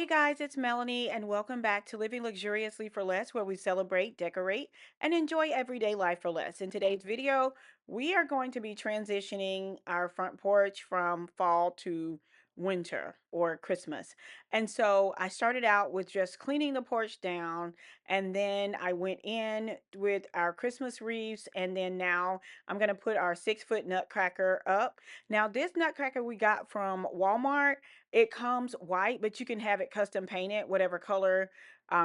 Hey guys, it's Melanie, and welcome back to Living Luxuriously for Less, where we celebrate, decorate, and enjoy everyday life for less. In today's video, we are going to be transitioning our front porch from fall to winter or Christmas. And so I started out with just cleaning the porch down, and then I went in with our Christmas wreaths, and then now I'm going to put our 6 foot nutcracker up. Now, this nutcracker we got from Walmart. It comes white, but you can have it custom painted, whatever color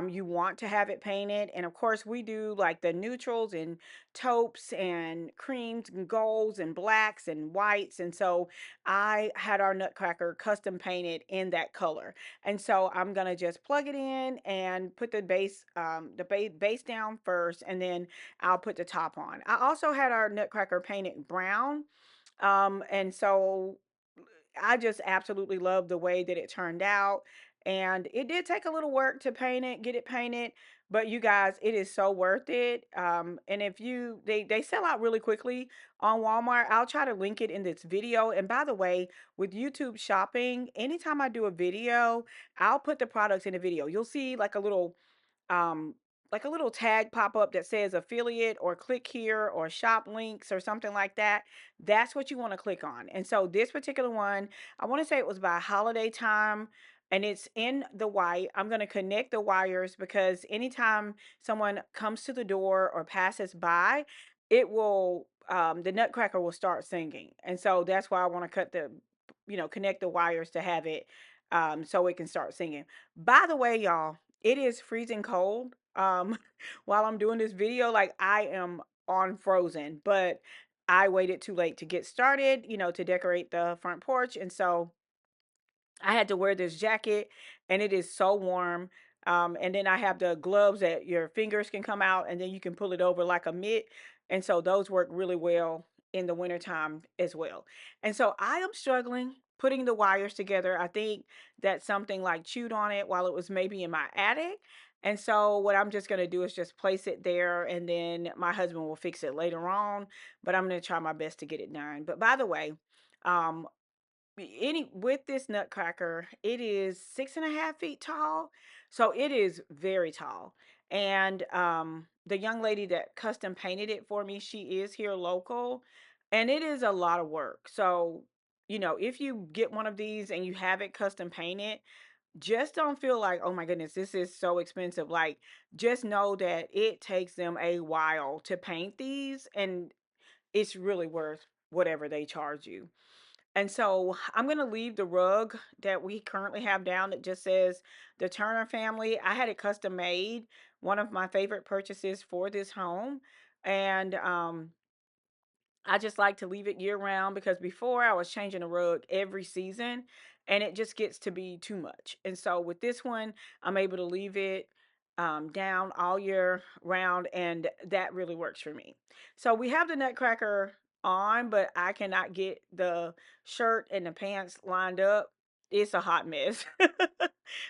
you want to have it painted. And of course, we do like the neutrals and taupes and creams and golds and blacks and whites. And so I had our nutcracker custom painted in that color. And so I'm gonna just plug it in and put the base down first, and then I'll put the top on. I also had our nutcracker painted brown. And so I just absolutely love the way that it turned out. And it did take a little work to paint it, get it painted, but you guys, it is so worth it. And if you they sell out really quickly on Walmart. I'll try to link it in this video. And by the way, with YouTube shopping, anytime I do a video, I'll put the products in the video. You'll see um like a little tag pop up that says affiliate or click here or shop links or something like that. That's what you want to click on. And so this particular one, I want to say it was by holiday time, and it's in the white. I'm going to connect the wires because anytime someone comes to the door or passes by, it will the nutcracker will start singing. And so that's why I want to connect the wires to have it so it can start singing. By the way, y'all, it is freezing cold. While I'm doing this video, like I am on frozen, but I waited too late to get started, to decorate the front porch. And so I had to wear this jacket, and it is so warm. And then I have the gloves that your fingers can come out and then you can pull it over like a mitt. And so those work really well in the wintertime as well. And so I am struggling putting the wires together. I think that something like chewed on it while it was maybe in my attic. And so what I'm just going to do is just place it there, and then my husband will fix it later on. But I'm going to try my best to get it done. But by the way, um, any with this nutcracker, it is 6.5 feet tall, so it is very tall. And the young lady that custom painted it for me, she is here local, and it is a lot of work. So if you get one of these and you have it custom painted, just don't feel like, oh my goodness, this is so expensive. Like, just know that it takes them a while to paint these, and it's really worth whatever they charge you. And so I'm going to leave the rug that we currently have down that just says the Turner family. I had it custom made, one of my favorite purchases for this home. And I just like to leave it year round because before I was changing the rug every season and it just gets to be too much. And so with this one, I'm able to leave it down all year round, and that really works for me. So we have the nutcracker on, but I cannot get the shirt and the pants lined up. It's a hot mess.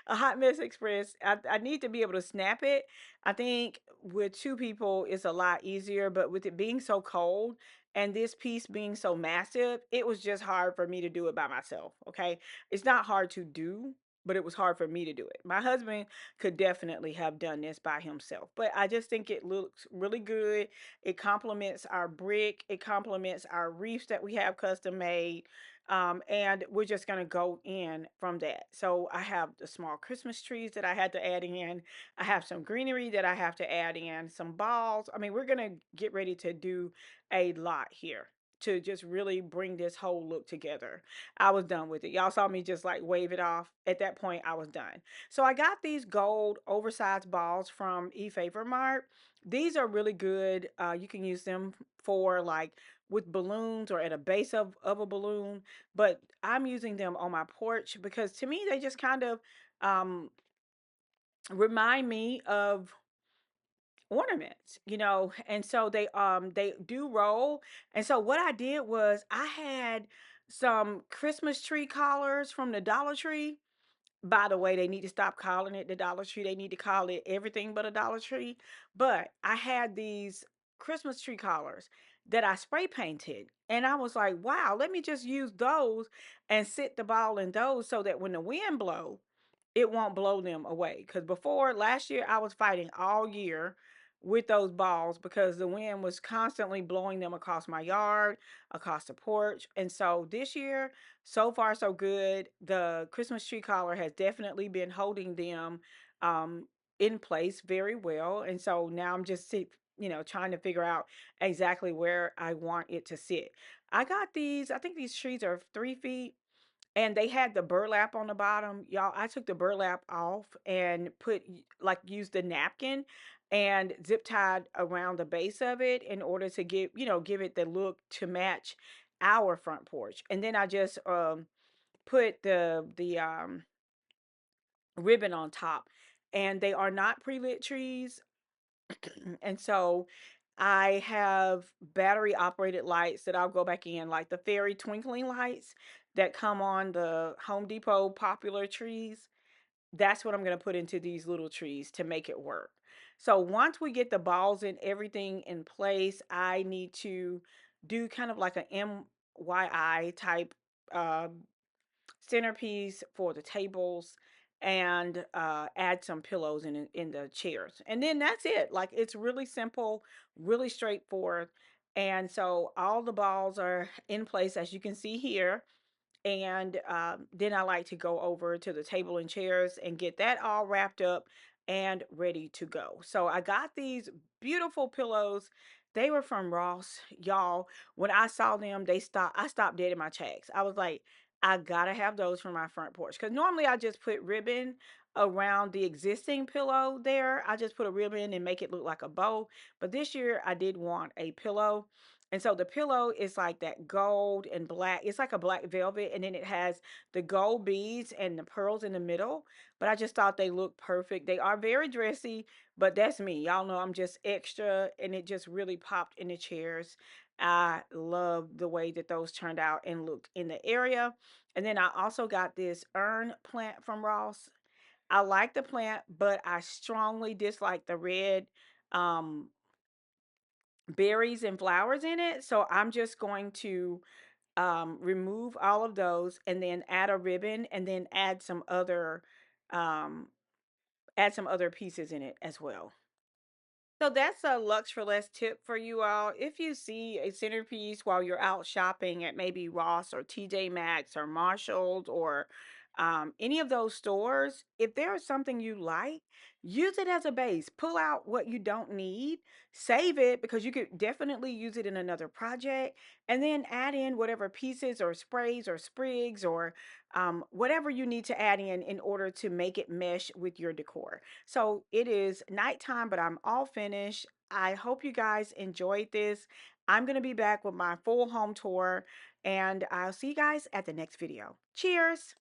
A hot mess express. I need to be able to snap it. I think with two people it's a lot easier, but with it being so cold and this piece being so massive, it was just hard for me to do it by myself. Okay. It's not hard to do, but it was hard for me to do it. My husband could definitely have done this by himself, but I just think it looks really good. It complements our brick, it complements our reefs that we have custom made. And we're just going to go in from that. So I have the small Christmas trees that I had to add in. I have some greenery that I have to add in, some balls. I mean, we're going to get ready to do a lot here to just really bring this whole look together. I was done with it. Y'all saw me just like wave it off. At that point, I was done. So I got these gold oversized balls from eFavor Mart. These are really good. You can use them for like with balloons or at a base of a balloon, but I'm using them on my porch because to me they just kind of um, remind me of ornaments, and so they do roll. And so what I did was I had some Christmas tree collars from the Dollar Tree. By the way, they need to stop calling it the Dollar Tree. They need to call it everything but a Dollar Tree. But I had these Christmas tree collars that I spray painted. And I was like, wow, let me just use those and sit the ball in those so that when the wind blows, it won't blow them away. Because before last year, I was fighting all year with those balls because the wind was constantly blowing them across my yard, across the porch. And so this year, so far so good. The Christmas tree collar has definitely been holding them um, in place very well. And so now I'm just trying to figure out exactly where I want it to sit. I got these. I think these trees are 3 feet and they had the burlap on the bottom. Y'all, I took the burlap off and used a napkin and zip tied around the base of it in order to give it the look to match our front porch. And then I just put the ribbon on top. And they are not pre-lit trees. And so I have battery operated lights that I'll go back in, like the fairy twinkling lights that come on the Home Depot popular trees. That's what I'm going to put into these little trees to make it work. So once we get the balls and everything in place, I need to do kind of like a MYI type uh, centerpiece for the tables and add some pillows in the chairs. And then that's it. Like it's really simple, really straightforward. And so all the balls are in place as you can see here. And then I like to go over to the table and chairs and get that all wrapped up and ready to go. So I got these beautiful pillows. They were from Ross, y'all. When I saw them, I stopped dead in my tracks. I was like, I gotta have those for my front porch. Because normally I just put ribbon around the existing pillow there. I just put a ribbon and make it look like a bow. But this year I did want a pillow. And so the pillow is like that gold and black. It's like a black velvet, and then it has the gold beads and the pearls in the middle. But I just thought they looked perfect. They are very dressy, but that's me. Y'all know I'm just extra, and it just really popped in the chairs. I love the way that those turned out and looked in the area. And then I also got this urn plant from Ross. I like the plant, but I strongly dislike the red um berries and flowers in it. So I'm just going to remove all of those and then add a ribbon and then um, add some other pieces in it as well. So that's a Lux for Less tip for you all. If you see a centerpiece while you're out shopping at maybe Ross or TJ Maxx or Marshalls or any of those stores, if there is something you like, use it as a base. Pull out what you don't need, save it because you could definitely use it in another project, and then add in whatever pieces or sprays or sprigs or whatever you need to add in order to make it mesh with your decor. So it is nighttime, but I'm all finished. I hope you guys enjoyed this. I'm going to be back with my full home tour, and I'll see you guys at the next video. Cheers!